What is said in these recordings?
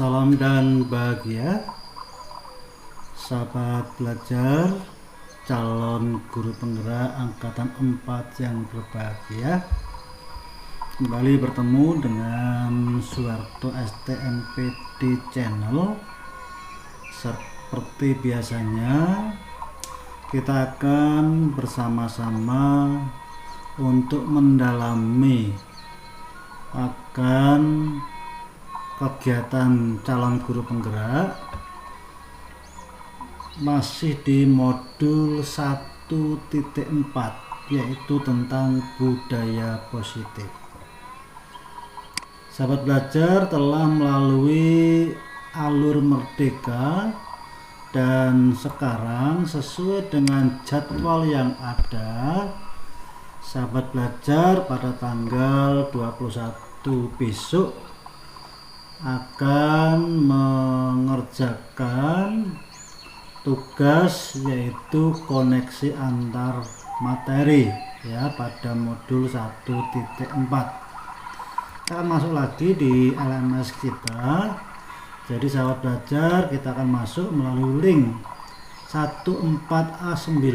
Salam dan bahagia, sahabat belajar, calon guru penggerak angkatan 4 yang berbahagia. Kembali bertemu dengan Suharto STMPD Channel. Seperti biasanya, kita akan bersama-sama untuk mendalami akan kegiatan calon guru penggerak masih di modul 1.4, yaitu tentang budaya positif. Sahabat belajar telah melalui alur merdeka dan sekarang sesuai dengan jadwal yang ada, sahabat belajar pada tanggal 21 besok akan mengerjakan tugas yaitu koneksi antar materi ya pada modul 1.4. Kita akan masuk lagi di LMS kita. Jadi sahabat belajar, kita akan masuk melalui link 14A9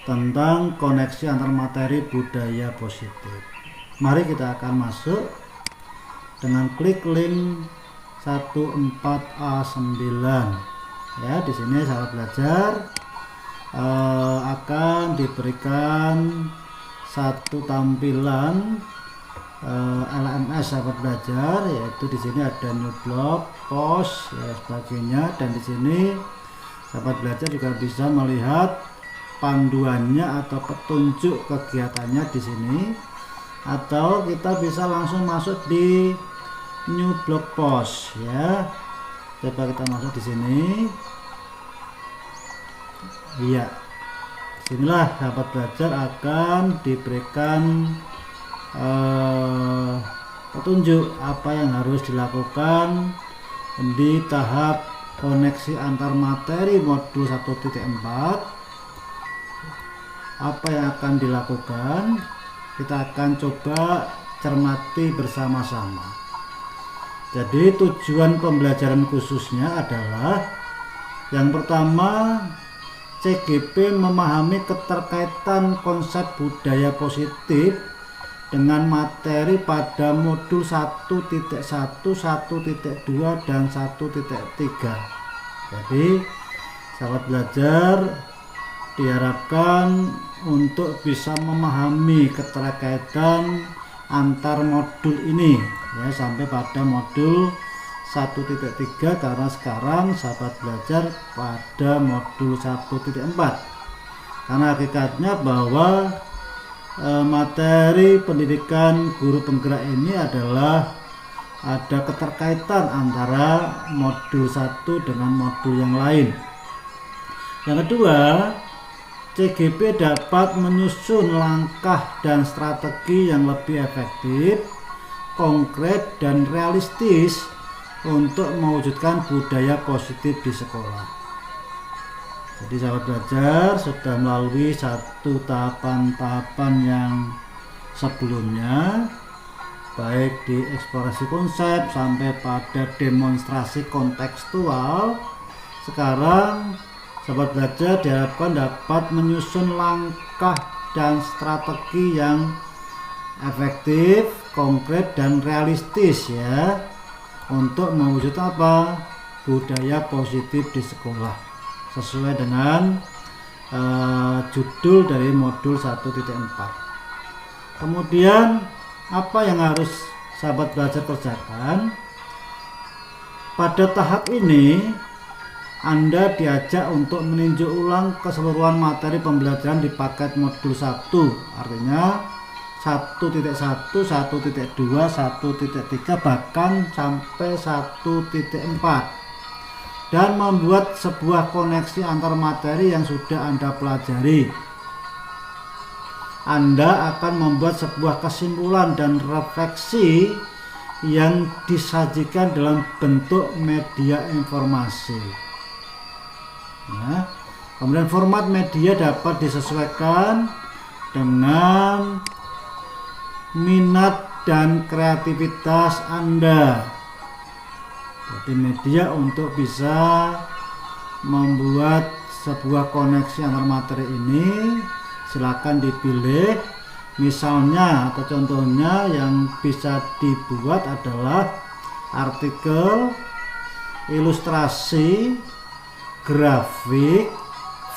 tentang koneksi antar materi budaya positif. Mari kita akan masuk dengan klik link 14A9 ya. Di sini sahabat belajar akan diberikan satu tampilan LMS sahabat belajar, yaitu di sini ada new blog, post ya sebagainya, dan di sini sahabat belajar juga bisa melihat panduannya atau petunjuk kegiatannya di sini, atau kita bisa langsung masuk di new blog post ya. Coba kita masuk di sini. Iya. Sinilah sahabat belajar akan diberikan petunjuk apa yang harus dilakukan di tahap koneksi antar materi modul 1.4. Apa yang akan dilakukan? Kita akan coba cermati bersama-sama. Jadi tujuan pembelajaran khususnya adalah yang pertama, CGP memahami keterkaitan konsep budaya positif dengan materi pada modul 1.1, 1.2, dan 1.3. Jadi sahabat belajar diharapkan untuk bisa memahami keterkaitan antar modul ini ya sampai pada modul 1.3, karena sekarang sahabat belajar pada modul 1.4. Karena hakikatnya bahwa materi pendidikan guru penggerak ini adalah ada keterkaitan antara modul 1 dengan modul yang lain. Yang kedua, CGP dapat menyusun langkah dan strategi yang lebih efektif, konkret, dan realistis untuk mewujudkan budaya positif di sekolah. Jadi sahabat belajar sudah melalui satu tahapan-tahapan yang sebelumnya, baik di eksplorasi konsep sampai pada demonstrasi kontekstual. Sekarang sahabat belajar diharapkan dapat menyusun langkah dan strategi yang efektif, konkret, dan realistis ya untuk mewujudkan apa? Budaya positif di sekolah sesuai dengan judul dari modul 1.4. Kemudian apa yang harus sahabat belajar kerjakan? Pada tahap ini Anda diajak untuk meninjau ulang keseluruhan materi pembelajaran di paket modul 1, artinya 1.1, 1.2, 1.3, bahkan sampai 1.4, dan membuat sebuah koneksi antar materi yang sudah Anda pelajari. Anda akan membuat sebuah kesimpulan dan refleksi yang disajikan dalam bentuk media informasi. Ya. Kemudian format media dapat disesuaikan dengan minat dan kreativitas Anda. Jadi media untuk bisa membuat sebuah koneksi antar materi ini silakan dipilih. Misalnya atau contohnya yang bisa dibuat adalah artikel, ilustrasi, grafik,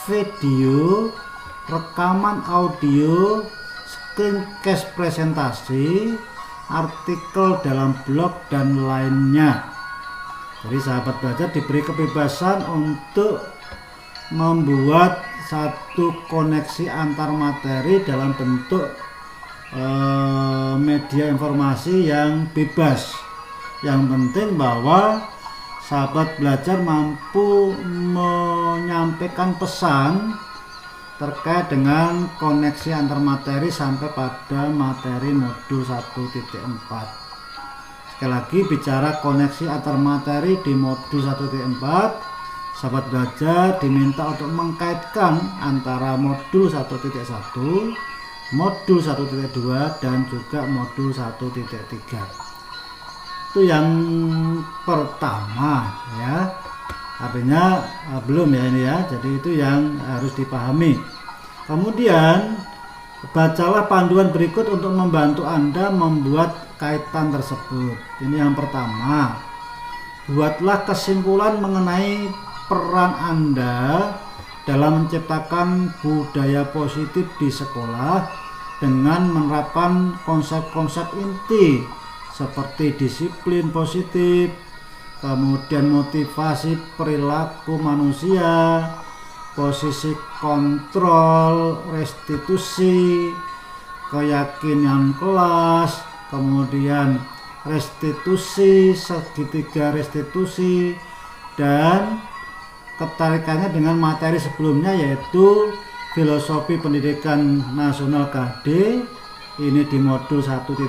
video, rekaman audio, screencast presentasi, artikel dalam blog dan lainnya. Jadi sahabat belajar diberi kebebasan untuk membuat satu koneksi antar materi dalam bentuk media informasi yang bebas. Yang penting bahwa sahabat belajar mampu menyampaikan pesan terkait dengan koneksi antar materi sampai pada materi modul 1.4. Sekali lagi, bicara koneksi antar materi di modul 1.4, sahabat belajar diminta untuk mengkaitkan antara modul 1.1, modul 1.2 dan juga modul 1.3. Itu yang pertama ya. Artinya belum ya ini ya. Jadi itu yang harus dipahami. Kemudian bacalah panduan berikut untuk membantu Anda membuat kaitan tersebut. Ini yang pertama. Buatlah kesimpulan mengenai peran Anda dalam menciptakan budaya positif di sekolah dengan menerapkan konsep-konsep inti seperti disiplin positif, kemudian motivasi perilaku manusia, posisi kontrol, restitusi, keyakinan kelas, kemudian restitusi, segitiga restitusi, dan ketarikannya dengan materi sebelumnya yaitu filosofi pendidikan nasional KD, ini di modul 1.1,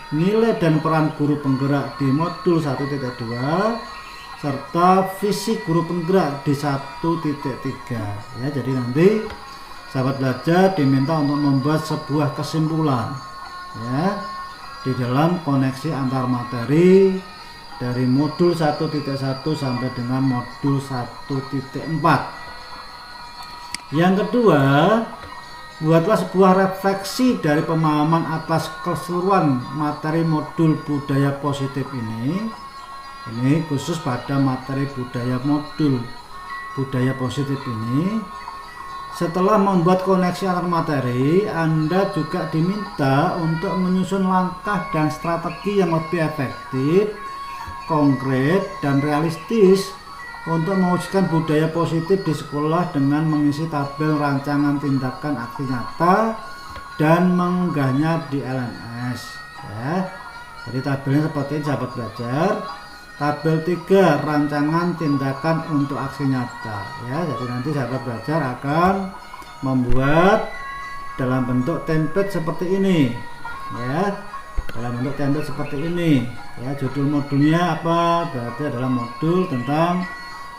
nilai dan peran guru penggerak di modul 1.2, serta visi guru penggerak di 1.3 ya. Jadi nanti sahabat belajar diminta untuk membuat sebuah kesimpulan ya di dalam koneksi antar materi dari modul 1.1 sampai dengan modul 1.4. Yang kedua, buatlah sebuah refleksi dari pemahaman atas keseluruhan materi modul budaya positif ini. Ini khusus pada materi budaya modul budaya positif ini. Setelah membuat koneksi antar materi, Anda juga diminta untuk menyusun langkah dan strategi yang lebih efektif, konkret, dan realistis untuk mewujudkan budaya positif di sekolah dengan mengisi tabel rancangan tindakan aksi nyata dan mengunggahnya di LMS ya. Jadi tabelnya seperti ini sahabat belajar. Tabel 3 rancangan tindakan untuk aksi nyata ya. Jadi nanti sahabat belajar akan membuat dalam bentuk template seperti ini ya. Dalam bentuk template seperti ini ya. Judul modulnya apa? Berarti adalah modul tentang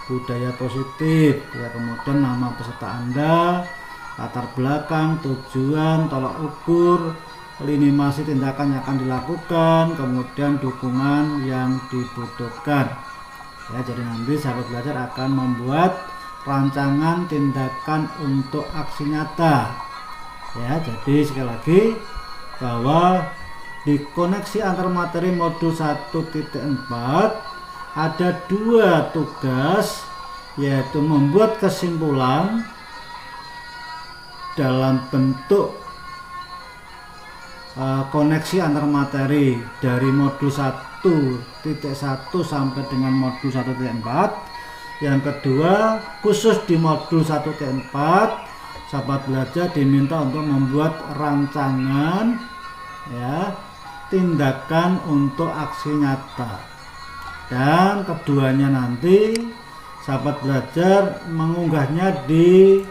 budaya positif ya, kemudian nama peserta Anda, latar belakang, tujuan, tolak ukur, lini masa tindakan yang akan dilakukan, kemudian dukungan yang dibutuhkan ya. Jadi nanti sahabat belajar akan membuat rancangan tindakan untuk aksi nyata ya. Jadi sekali lagi bahwa di koneksi antar materi modul 1.4 ada dua tugas, yaitu membuat kesimpulan dalam bentuk koneksi antar materi dari modul 1.1 sampai dengan modul 1.4. Yang kedua, khusus di modul 1.4 sahabat belajar diminta untuk membuat rancangan ya, tindakan untuk aksi nyata. Dan keduanya nanti sahabat belajar mengunggahnya di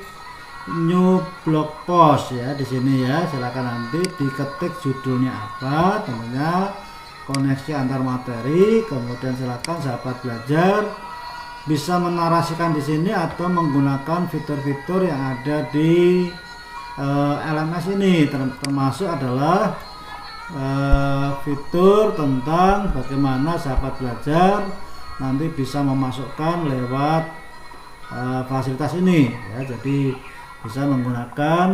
new blog post ya, di sini ya. Silakan nanti diketik judulnya apa, tentunya koneksi antar materi. Kemudian silakan sahabat belajar bisa menarasikan di sini atau menggunakan fitur-fitur yang ada di LMS ini, termasuk adalah fitur tentang bagaimana sahabat belajar nanti bisa memasukkan lewat fasilitas ini ya. Jadi bisa menggunakan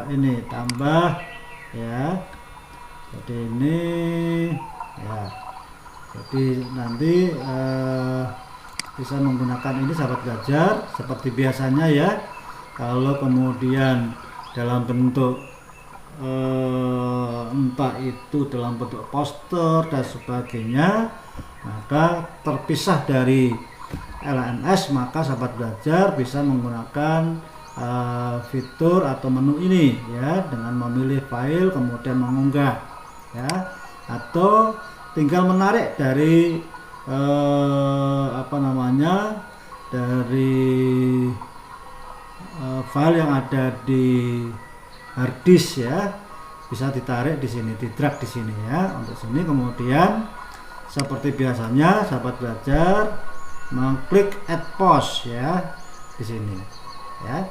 ini tambah ya. Jadi ini ya. Jadi nanti bisa menggunakan ini sahabat belajar seperti biasanya ya. Kalau kemudian dalam bentuk entah itu dalam bentuk poster dan sebagainya, maka terpisah dari LMS, maka sahabat belajar bisa menggunakan fitur atau menu ini ya, dengan memilih file kemudian mengunggah ya, atau tinggal menarik dari dari file yang ada di hard disk ya, bisa ditarik di sini, di drag di sini ya, untuk sini. Kemudian seperti biasanya sahabat belajar mengklik add post ya di sini ya.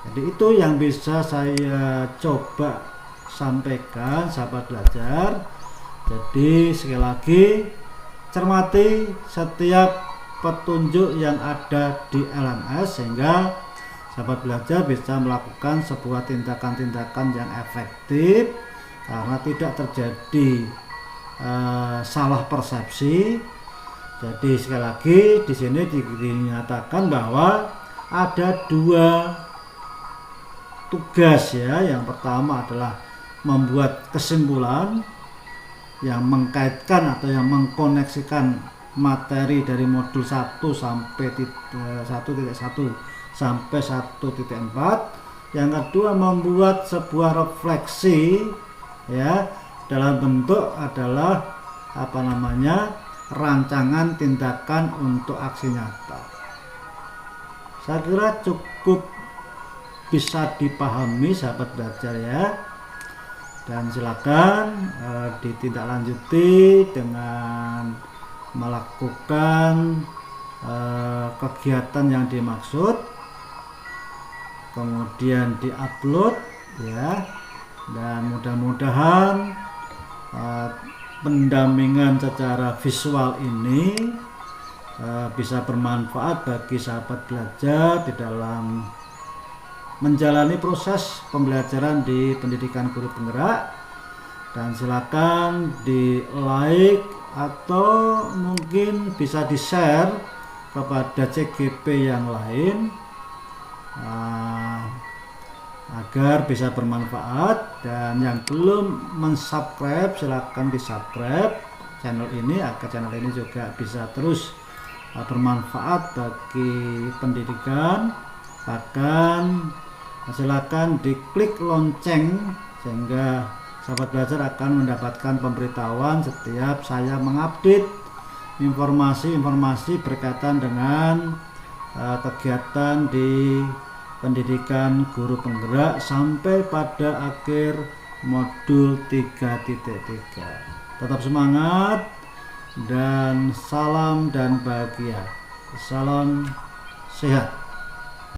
Jadi itu yang bisa saya coba sampaikan sahabat belajar. Jadi sekali lagi, cermati setiap petunjuk yang ada di LMS sehingga sahabat belajar bisa melakukan sebuah tindakan-tindakan yang efektif karena tidak terjadi salah persepsi. Jadi sekali lagi di sini dinyatakan bahwa ada dua tugas ya. Yang pertama adalah membuat kesimpulan yang mengkaitkan atau yang mengkoneksikan materi dari modul 1 sampai 1.1 sampai 1.4. Yang kedua membuat sebuah refleksi ya, dalam bentuk adalah rancangan tindakan untuk aksi nyata. Saya kira cukup bisa dipahami sahabat belajar ya, dan silakan ditindaklanjuti dengan melakukan kegiatan yang dimaksud, kemudian diupload ya, dan mudah-mudahan pendampingan secara visual ini bisa bermanfaat bagi sahabat belajar di dalam menjalani proses pembelajaran di pendidikan guru penggerak. Dan silakan di like atau mungkin bisa di share kepada CGP yang lain agar bisa bermanfaat. Dan yang belum mensubscribe silakan di subscribe channel ini agar channel ini juga bisa terus bermanfaat bagi pendidikan. Bahkan silakan diklik lonceng sehingga sahabat belajar akan mendapatkan pemberitahuan setiap saya mengupdate informasi-informasi berkaitan dengan kegiatan di pendidikan guru penggerak sampai pada akhir modul 3.3. Tetap semangat dan salam dan bahagia. Salam sehat.